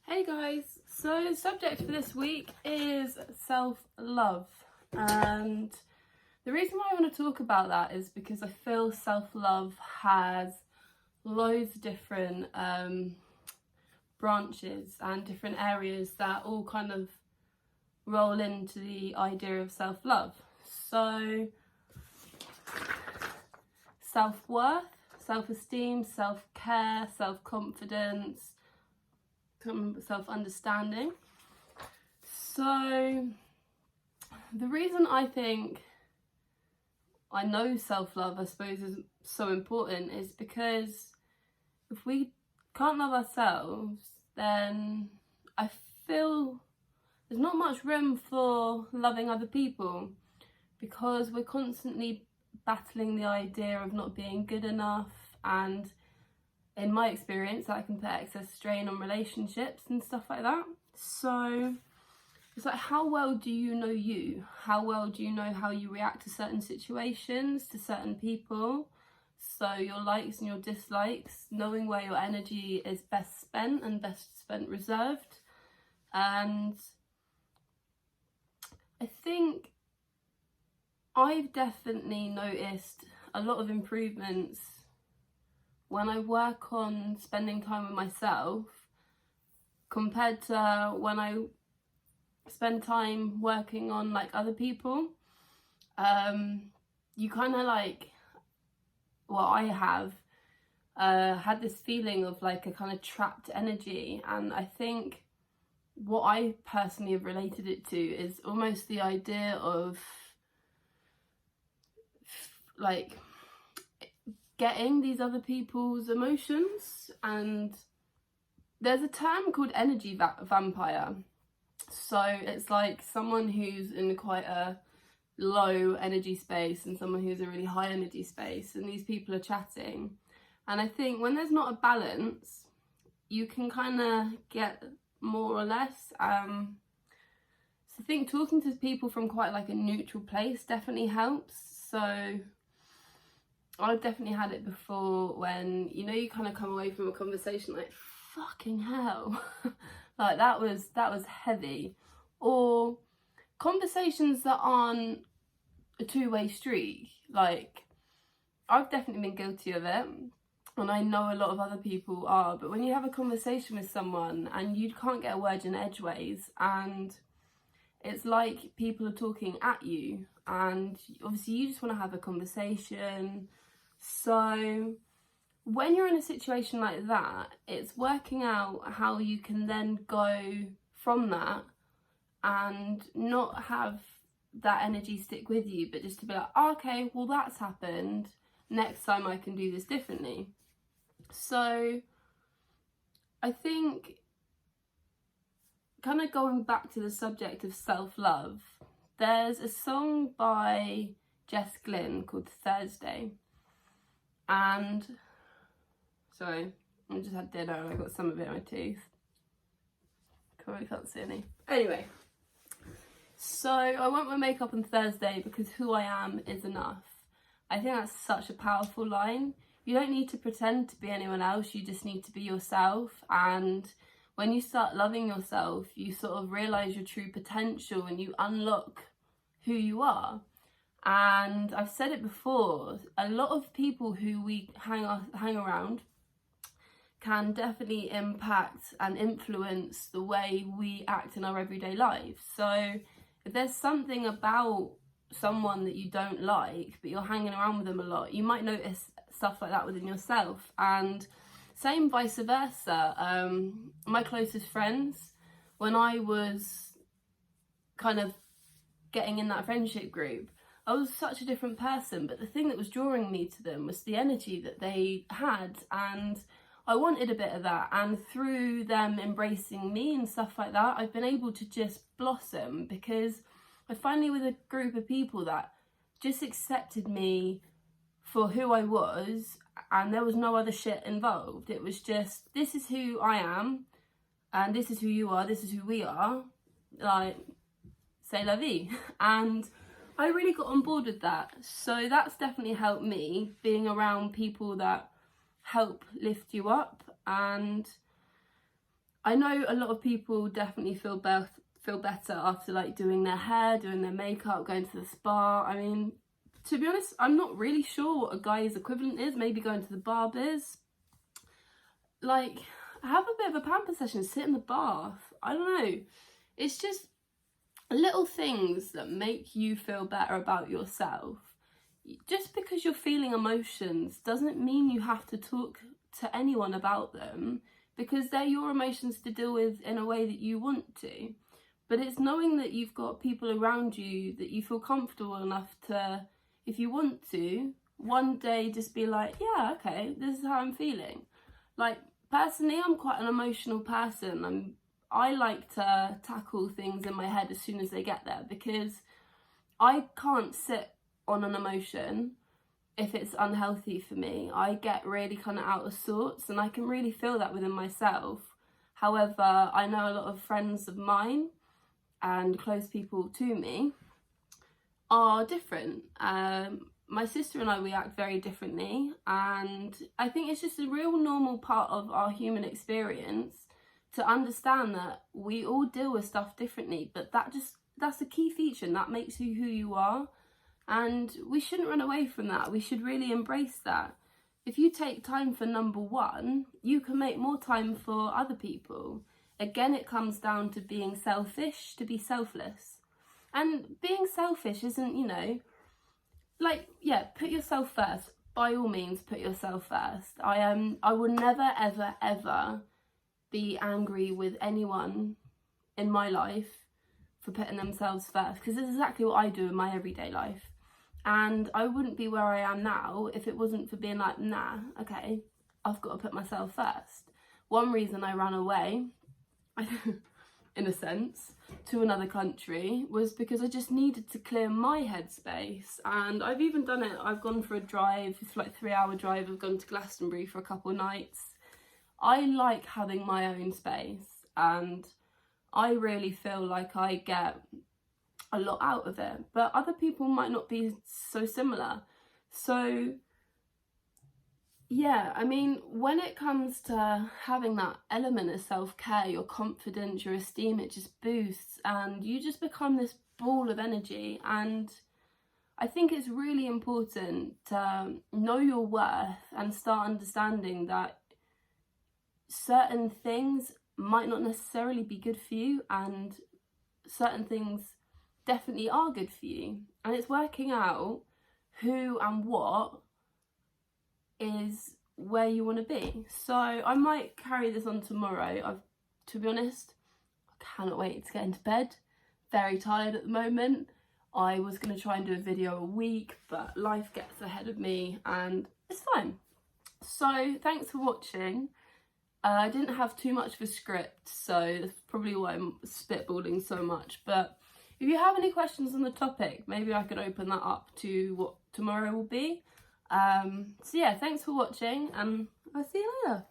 Hey guys, so the subject for this week is self-love, and the reason why I want to talk about that is because I feel self-love has loads of different branches and different areas that all kind of roll into the idea of self-love. So self-worth, self-esteem, self-care, self-confidence, self-understanding. So the reason I think I know self-love, I suppose, is so important is because if we can't love ourselves, then I feel there's not much room for loving other people, because we're constantly battling the idea of not being good enough, and in my experience that can put excess strain on relationships and stuff like that. So it's like, how well do you know you? How well do you know how you react to certain situations, to certain people? So your likes and your dislikes, knowing where your energy is best spent and best spent reserved. And I think I've definitely noticed a lot of improvements when I work on spending time with myself compared to when I spend time working on like other people. You kind of like, well, I have had this feeling of like a kind of trapped energy, and I think what I personally have related it to is almost the idea of like getting these other people's emotions. And there's a term called energy vampire. So it's like someone who's in quite a low energy space and someone who's a really high energy space, and these people are chatting. And I think when there's not a balance, you can kind of get more or less. So I think talking to people from quite like a neutral place definitely helps. So I've definitely had it before when, you know, you kind of come away from a conversation like, fucking hell, like that was heavy. Or conversations that aren't a two-way street. Like, I've definitely been guilty of it, and I know a lot of other people are, but when you have a conversation with someone and you can't get a word in edgeways, and it's like people are talking at you, and obviously you just want to have a conversation. So when you're in a situation like that, it's working out how you can then go from that and not have that energy stick with you, but just to be like, oh, okay, well, that's happened, next time I can do this differently. So I think, kind of going back to the subject of self-love, there's a song by Jess Glynn called Thursday. And sorry, I just had dinner and I got some of it in my tooth. Probably can't see any. Anyway, so I want my makeup on Thursday because who I am is enough. I think that's such a powerful line. You don't need to pretend to be anyone else, you just need to be yourself. And when you start loving yourself, you sort of realise your true potential and you unlock who you are. And I've said it before, a lot of people who we hang around can definitely impact and influence the way we act in our everyday life. So if there's something about someone that you don't like, but you're hanging around with them a lot, you might notice stuff like that within yourself. And same vice versa. My closest friends, when I was kind of getting in that friendship group, I was such a different person, but the thing that was drawing me to them was the energy that they had, and I wanted a bit of that. And through them embracing me and stuff like that, I've been able to just blossom, because I finally with a group of people that just accepted me for who I was, and there was no other shit involved. It was just, this is who I am, and this is who you are, this is who we are, like, c'est la vie. And I really got on board with that. So that's definitely helped me, being around people that help lift you up. And I know a lot of people definitely feel better after like doing their hair, doing their makeup, going to the spa. I mean, to be honest, I'm not really sure what a guy's equivalent is. Maybe going to the barbers. Like, have a bit of a pamper session, sit in the bath. I don't know. It's just little things that make you feel better about yourself. Just because you're feeling emotions doesn't mean you have to talk to anyone about them, because they're your emotions to deal with in a way that you want to. But it's knowing that you've got people around you that you feel comfortable enough to, if you want to, one day just be like, yeah, okay, this is how I'm feeling. Like, personally, I'm quite an emotional person. I like to tackle things in my head as soon as they get there, because I can't sit on an emotion if it's unhealthy for me. I get really kind of out of sorts, and I can really feel that within myself. However, I know a lot of friends of mine and close people to me are different. My sister and I, we act very differently, and I think it's just a real normal part of our human experience to understand that we all deal with stuff differently, but that's a key feature, and that makes you who you are, and we shouldn't run away from that. We should really embrace that. If you take time for number one, you can make more time for other people. Again, it comes down to being selfish to be selfless. And being selfish isn't, you know, like, yeah, put yourself first. By all means, put yourself first. I will never, ever, ever be angry with anyone in my life for putting themselves first, because it's exactly what I do in my everyday life. And I wouldn't be where I am now if it wasn't for being like, nah, okay, I've got to put myself first. One reason I ran away, in a sense, to another country was because I just needed to clear my headspace. And I've even done it. I've gone for a drive, it's like a 3-hour drive. I've gone to Glastonbury for a couple of nights. I like having my own space, and I really feel like I get a lot out of it, but other people might not be so similar. So yeah, I mean, when it comes to having that element of self-care, your confidence, your esteem, it just boosts, and you just become this ball of energy. And I think it's really important to know your worth and start understanding that certain things might not necessarily be good for you, and certain things definitely are good for you. And it's working out who and what is where you want to be. So I might carry this on tomorrow. To be honest, I cannot wait to get into bed. Very tired at the moment. I was going to try and do a video a week, but life gets ahead of me and it's fine. So thanks for watching. I didn't have too much of a script, so that's probably why I'm spitballing so much. But if you have any questions on the topic, maybe I could open that up to what tomorrow will be. So yeah, thanks for watching, and I'll see you later.